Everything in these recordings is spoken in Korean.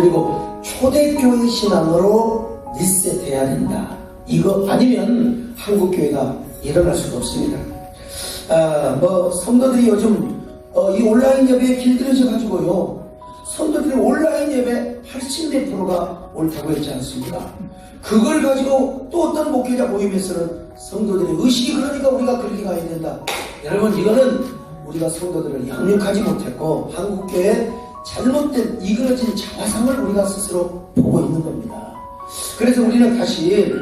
그리고 초대교회 신앙으로 리셋해야 된다. 이거 아니면 한국교회가 일어날 수가 없습니다. 성도들이 요즘 이 온라인 예배에 길들여져 가지고요, 성도들이 온라인 예배 80몇 프로가 옳다고 했지 않습니까? 그걸 가지고 또 어떤 목회자 모임에서는 성도들의 의식이 그러니까 우리가 그렇게 가야 된다. 여러분, 이거는 우리가 성도들을 양육하지 못했고 한국교회의 잘못된 이그러진 자화상을 우리가 스스로 보고 있는 겁니다. 그래서 우리는 다시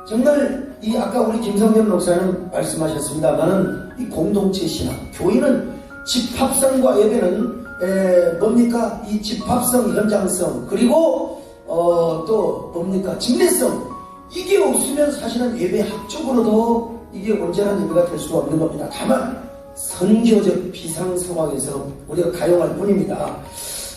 정말 이 아까 우리 김성현 목사님 말씀하셨습니다만은 이 공동체 신앙, 교회는 집합성과 예배는 뭡니까? 이 집합성, 현장성, 그리고 또 뭡니까? 진례성, 이게 없으면 사실은 예배 학적으로도 이게 온전한 예배가 될 수가 없는 겁니다. 다만 선교적 비상 상황에서 우리가 가용할 뿐입니다.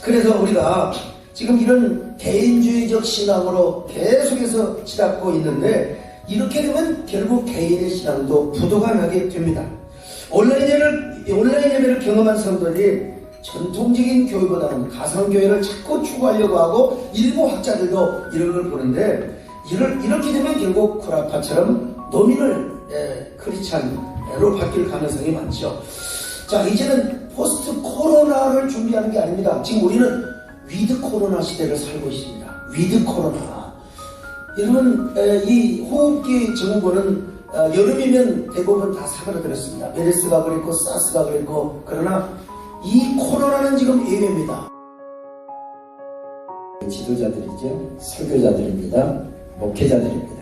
그래서 우리가 지금 이런 개인주의적 신앙으로 계속해서 치닫고 있는데, 이렇게 되면 결국 개인의 신앙도 부도가 나게 됩니다. 온라인 예배를 경험한 성도들이 전통적인 교회보다는 가상교회를 자꾸 추구하려고 하고, 일부 학자들도 이런 걸 보는데, 이렇게 되면 결국 쿠라파처럼 노민을 크리스찬으로 바뀔 가능성이 많죠. 자, 이제는 포스트 코로나를 준비하는 게 아닙니다. 지금 우리는 위드 코로나 시대를 살고 있습니다. 위드 코로나. 여러분, 이 호흡기 증후군은 여름이면 대부분 다 사그라들었습니다. 메르스가 그랬고 사스가 그랬고, 그러나 이 코로나는 지금 예외입니다. 지도자들이죠. 설교자들입니다. 목회자들입니다.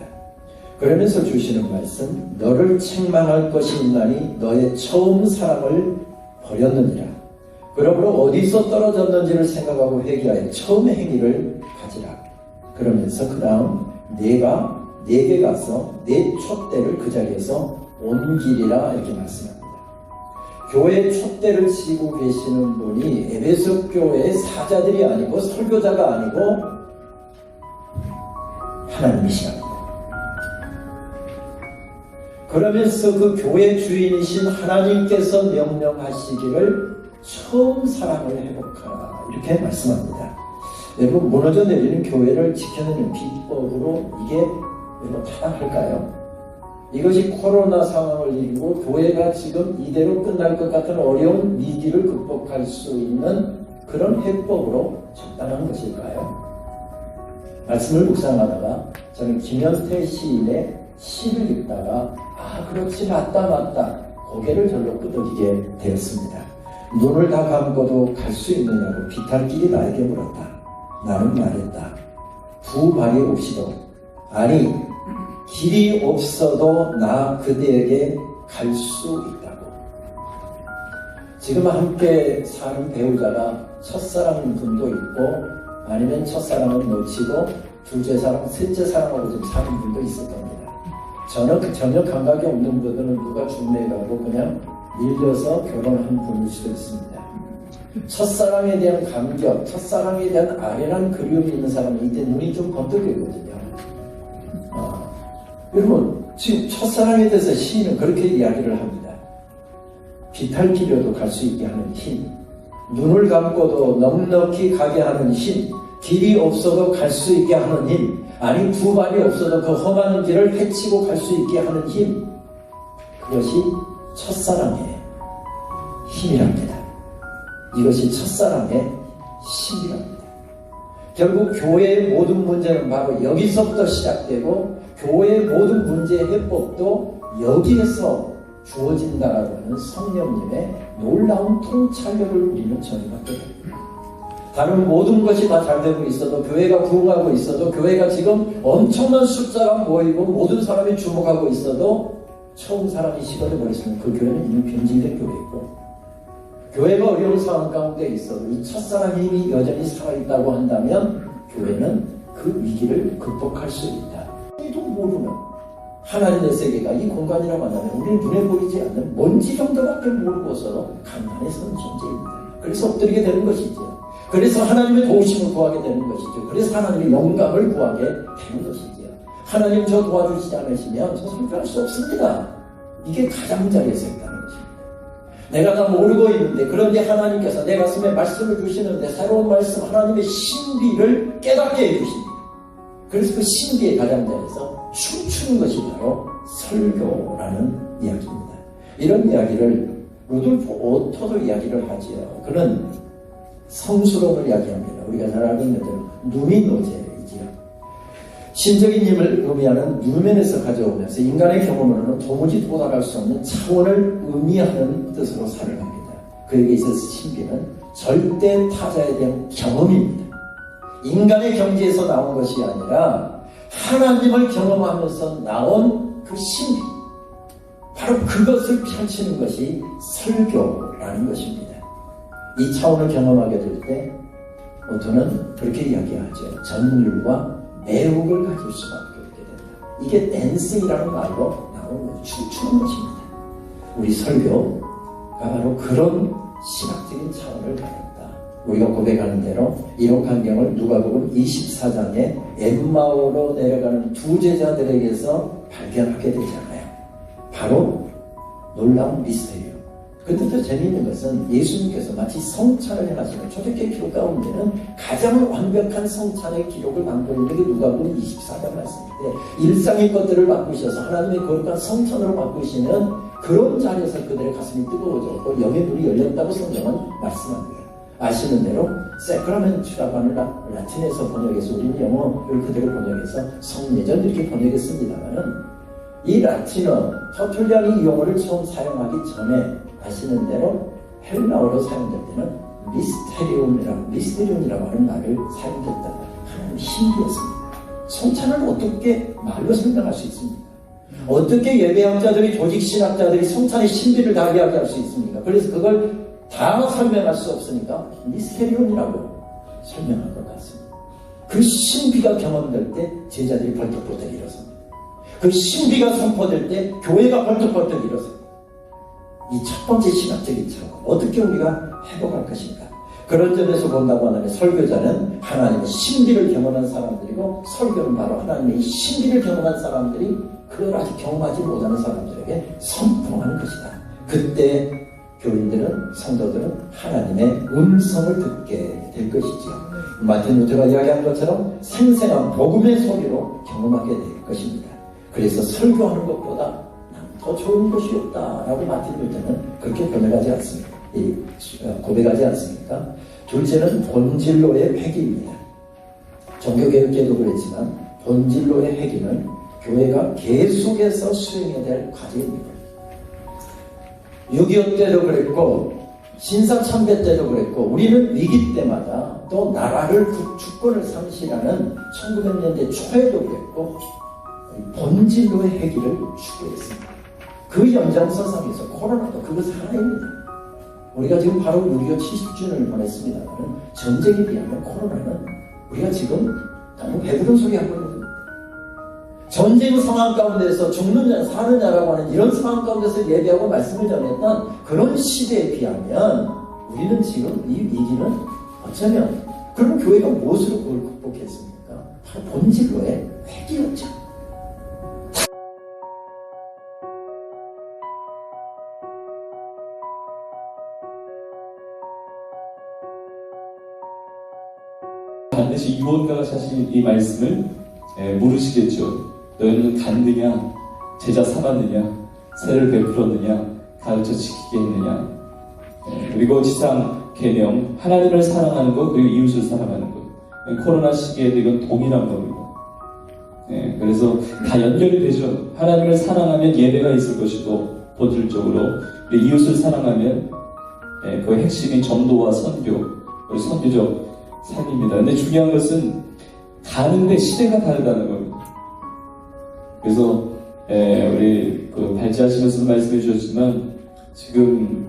그러면서 주시는 말씀, 너를 책망할 것이 있나니 너의 처음 사랑을 버렸느니라. 그러므로 어디서 떨어졌는지를 생각하고 회개하여 처음 행위를 가지라. 그러면서 그 다음 내게 가서 내 촛대를 그 자리에서 옮기리라, 이렇게 말씀합니다. 교회 촛대를 지고 계시는 분이 에베소 교회의 사자들이 아니고 설교자가 아니고 하나님이시랍니다. 그러면서 그 교회 주인이신 하나님께서 명령하시기를 처음 사랑을 회복하라, 이렇게 말씀합니다. 여러분, 무너져 내리는 교회를 지켜내는 비법으로 이게 여러분 타당할까요? 이것이 코로나 상황을 이기고 교회가 지금 이대로 끝날 것 같은 어려운 위기를 극복할 수 있는 그런 해법으로 적당한 것일까요? 말씀을 묵상하다가 저는 김현태 시인의 시를 읽다가 그렇지, 맞다 고개를 절로 끄덕이게 되었습니다. 눈을 다 감고도 갈 수 있느냐고 비탈길이 나에게 물었다. 나는 말했다. 두 발이 없이도, 아니 길이 없어도 나 그대에게 갈 수 있다고. 지금 함께 사는 배우자가 첫사랑 분도 있고, 아니면 첫사랑을 놓치고 둘째 사랑, 셋째 사랑하고 지금 사는 분도 있을 겁니다. 저는 전혀 감각이 없는 분들은 누가 중매가고 그냥 밀려서 결혼한 분일 수도 있습니다. 첫사랑에 대한 감격, 첫사랑에 대한 아련한 그리움이 있는 사람은 이때 눈이 좀 번뜩이거든요. 여러분, 지금 첫사랑에 대해서 시인은 그렇게 이야기를 합니다. 비탈길로도 갈 수 있게 하는 힘, 눈을 감고도 넉넉히 가게 하는 힘, 길이 없어도 갈 수 있게 하는 힘, 아니 두 발이 없어도 그 험한 길을 헤치고 갈 수 있게 하는 힘, 그것이 첫사랑의 힘이랍니다. 이것이 첫사랑의 힘이랍니다. 결국 교회의 모든 문제는 바로 여기서부터 시작되고, 교회의 모든 문제의 해법도 여기에서 주어진다라고 하는 성령님의 놀라운 통찰력을 우리는 전해받게 됩니다. 다른 모든 것이 다 잘 되고 있어도, 교회가 부흥하고 있어도, 교회가 지금 엄청난 숫자가 모이고 모든 사람이 주목하고 있어도, 처음 사람이 식어버렸으면 그 교회는 이미 변질된 교회이고, 교회가 어려운 상황 가운데 있어도 이 첫사랑의 힘이 여전히 살아있다고 한다면 교회는 그 위기를 극복할 수 있다. 이도 모르는 하나님의 세계가 이 공간이라고 한다면 우리는 눈에 보이지 않는 먼지 정도밖에 모르고서 간단히 선 존재입니다. 그래서 엎드리게 되는 것이죠. 그래서 하나님의 도우심을 구하게 되는 것이죠. 그래서 하나님의 영감을 구하게 되는 것이죠. 하나님 저 도와주시지 않으시면 저 설교할 수 없습니다. 이게 가장자리에서 있다는 것입니다. 내가 다 모르고 있는데, 그런데 하나님께서 내 가슴에 말씀을 주시는데 새로운 말씀, 하나님의 신비를 깨닫게 해주십니다. 그래서 그 신비의 가장자리에서 춤추는 것이 바로 설교라는 이야기입니다. 이런 이야기를 루돌프 오토도 이야기를 하지요. 그는 성스러움을 이야기합니다. 우리가 잘 알고 있는 대로 누미노제이지요. 신적인 힘을 의미하는 누멘에서 가져오면서 인간의 경험으로는 도무지 도달할 수 없는 차원을 의미하는 뜻으로 사용합니다. 그에게 있어서 신비는 절대 타자에 대한 경험입니다. 인간의 경지에서 나온 것이 아니라 하나님을 경험하면서 나온 그 신비, 바로 그것을 펼치는 것이 설교라는 것입니다. 이 차원을 경험하게 될 때 오토는 그렇게 이야기하죠. 전율과 매혹을 가질 수밖에 없게 된다. 이게 댄싱이라는 말로 나오는 춤추는 것입니다. 우리 설교가 바로 그런 신학적인 차원을 갖는다. 우리가 고백하는 대로 이런 광경을 누가복음 24장에 엠마오로 내려가는 두 제자들에게서 발견하게 되잖아요. 바로 놀라운 미스테리오. 근데 또 재미있는 것은 예수님께서 마치 성찬을 행하시는 초대교회 기록 가운데는 가장 완벽한 성찬의 기록을 만드는 게 누가복음 24장 말씀인데, 일상의 것들을 바꾸셔서 하나님의 거룩한 성찬으로 바꾸시는 그런 자리에서 그들의 가슴이 뜨거워졌고 영의 눈이 열렸다고 성경은 말씀합니다. 아시는 대로 세크라멘투라고 하는 라틴에서 번역해서 우리는 영어를 그대로 번역해서 성례전 이렇게 번역했습니다만은, 이 라틴어 터툴리안이 이 용어를 처음 사용하기 전에 아시는 대로 헬라어로 사용될 때는 미스테리움이라고 하는 말을 사용했다가 하나님 신비였습니다. 성찬을 어떻게 말로 설명할 수 있습니까? 어떻게 예배학자들이, 조직신학자들이 성찬의 신비를 다 이야기할 수 있습니까? 그래서 그걸 다 설명할 수 없으니까 미스테리움이라고 설명한 것 같습니다. 그 신비가 경험될 때 제자들이 벌떡벌떡 일어섭니다. 그 신비가 선포될 때 교회가 벌떡벌떡 일어섭니다. 이 첫 번째 신학적인 차원, 어떻게 우리가 회복할 것인가? 그런 점에서 본다고 하면 설교자는 하나님의 신비를 경험한 사람들이고, 설교는 바로 하나님의 신비를 경험한 사람들이 그걸 아직 경험하지 못하는 사람들에게 선포하는 것이다. 그때 교인들은, 성도들은 하나님의 음성을 듣게 될 것이죠. 마틴 루터가 이야기한 것처럼 생생한 복음의 소리로 경험하게 될 것입니다. 그래서 설교하는 것보다 더 좋은 것이 없다라고 마틴 루터는 그렇게 변해가지 않습니다. 고백하지 않습니까? 둘째는 본질로의 회개입니다. 종교개혁제도 그랬지만 본질로의 회개는 교회가 계속해서 수행해야 될 과제입니다. 6.25 때도 그랬고 신사참배 때도 그랬고, 우리는 위기 때마다 또 나라를 주권을 상실하는 1900년대 초에도 그랬고 본질로의 회개를 추구했습니다. 그 연장선상에서 코로나도 그것을 하나입니다. 우리가 지금 바로 6.25 70주년을 보냈습니다만 전쟁에 비하면 코로나는 우리가 지금 너무 배부른 소리 하고 있는 겁니다. 전쟁 상황 가운데서 죽느냐 사느냐라고 하는 이런 상황 가운데서 예배하고 말씀을 전했던 그런 시대에 비하면 우리는 지금 이 위기는 어쩌면, 그럼 교회가 무엇으로 그걸 극복했습니까? 바로 본질로의 회개였죠. 반드시 유언가가 사실 이 말씀을 물으시겠죠. 너희는 갔느냐, 제자 삼았느냐, 세를 베풀었느냐, 가르쳐 지키게 했느냐. 그리고 지상 계명, 하나님을 사랑하는 것, 그리고 이웃을 사랑하는 것. 코로나 시기에도 이건 동일한 겁니다. 그래서 다 연결이 되죠. 하나님을 사랑하면 예배가 있을 것이고, 본질적으로 이웃을 사랑하면 그 핵심이 전도와 선교, 그리고 선교적 삶입니다. 근데 중요한 것은 가는데 시대가 다르다는 겁니다. 그래서 우리 발제하시면서 말씀해 주셨지만 지금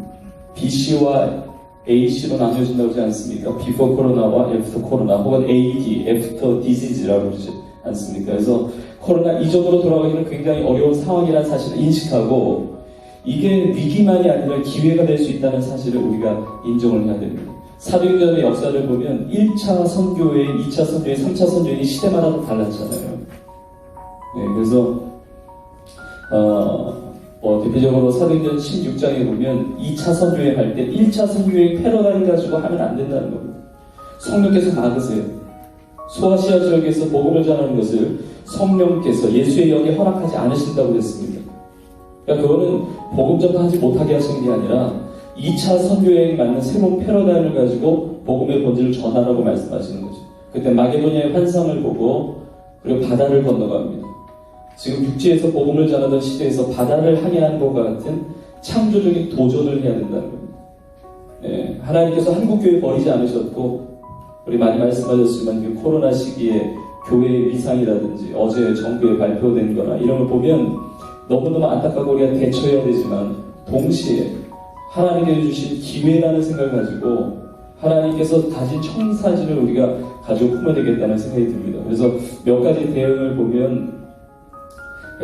BC와 AC로 나뉘어진다고 하지 않습니까? Before 코로나와 After 코로나, 혹은 AD, After Disease라고 그러지 않습니까? 그래서 코로나 이전으로 돌아가기는 굉장히 어려운 상황이라는 사실을 인식하고, 이게 위기만이 아니라 기회가 될 수 있다는 사실을 우리가 인정을 해야 됩니다. 사도행전의 역사를 보면 1차 선교회, 2차 선교회, 3차 선교회는 시대마다 달랐잖아요. 그래서 대표적으로 사도행전 16장에 보면 2차 선교행 때 1차 선교행 패러다임 가지고 하면 안 된다는 겁니다. 성령께서 막으세요. 소아시아 지역에서 복음을 전하는 것을 성령께서 예수의 영에 허락하지 않으신다고 그랬습니다. 그러니까 그거는 복음 전파하지 못하게 하신 게 아니라 2차 선교여행에 맞는 새로운 패러다임을 가지고 복음의 본질을 전하라고 말씀하시는 거죠. 그때 마게도니아의 환상을 보고 그리고 바다를 건너갑니다. 지금 육지에서 복음을 전하던 시대에서 바다를 항해하는 것과 같은 창조적인 도전을 해야 된다는 겁니다. 네, 하나님께서 한국교회 버리지 않으셨고 우리 많이 말씀하셨지만 그 코로나 시기에 교회의 위상이라든지 어제 정부에 발표된 거나 이런 걸 보면 너무너무 안타깝고 우리가 대처해야 되지만 동시에 하나님께서 주신 기회라는 생각을 가지고 하나님께서 가진 청사진을 우리가 가지고 품어야 되겠다는 생각이 듭니다. 그래서 몇 가지 대응을 보면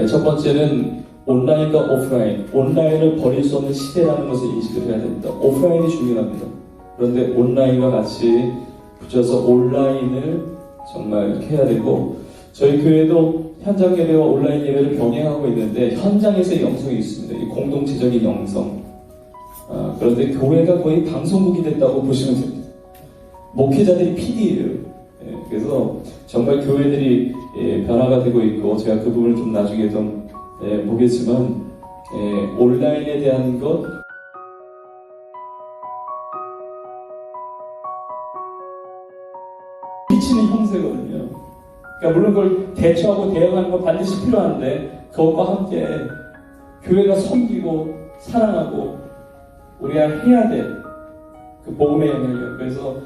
첫 번째는 온라인과 오프라인, 온라인을 버릴 수 없는 시대라는 것을 인식을 해야 됩니다. 오프라인이 중요합니다. 그런데 온라인과 같이 붙여서 온라인을 정말 이렇게 해야 되고 저희 교회도 현장 예배와 온라인 예배를 병행하고 있는데 현장에서의 영성이 있습니다. 이 공동체적인 영성. 그런데 교회가 거의 방송국이 됐다고 보시면 됩니다. 목회자들이 PD예요. 그래서 정말 교회들이 변화가 되고 있고 제가 그 부분을 좀 나중에 좀 보겠지만 온라인에 대한 것 미치는 형세거든요. 그러니까 물론 그걸 대처하고 대응하는 건 반드시 필요한데 그것과 함께 교회가 섬기고 사랑하고 우리가 해야 될 그 복음의 영향력. 그래서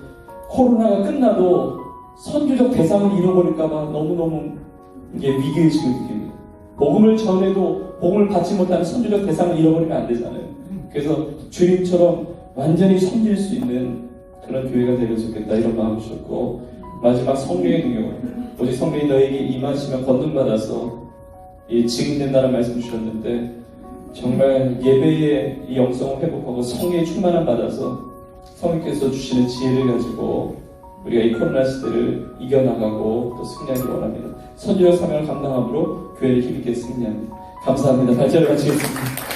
코로나가 끝나도 선교적 대상을 잃어버릴까봐 너무너무 이게 위기의식을 느낍니다. 복음을 전해도 복음을 받지 못하는 선교적 대상을 잃어버리면 안 되잖아요. 그래서 주님처럼 완전히 섬길 수 있는 그런 교회가 되면 좋겠다 이런 마음을 주셨고 마지막 성령의 능력. 오직 성령이 너에게 임하시면 권능받아서 증인된다는 말씀 주셨는데 정말 예배의 이 영성을 회복하고 성령의 충만함 받아서 성령께서 주시는 지혜를 가지고 우리가 이 코로나 시대를 이겨나가고 또 승리하기 원합니다. 선교적 사명을 감당함으로 교회를 힘있게 승리합니다. 감사합니다. 발자를 마치겠습니다.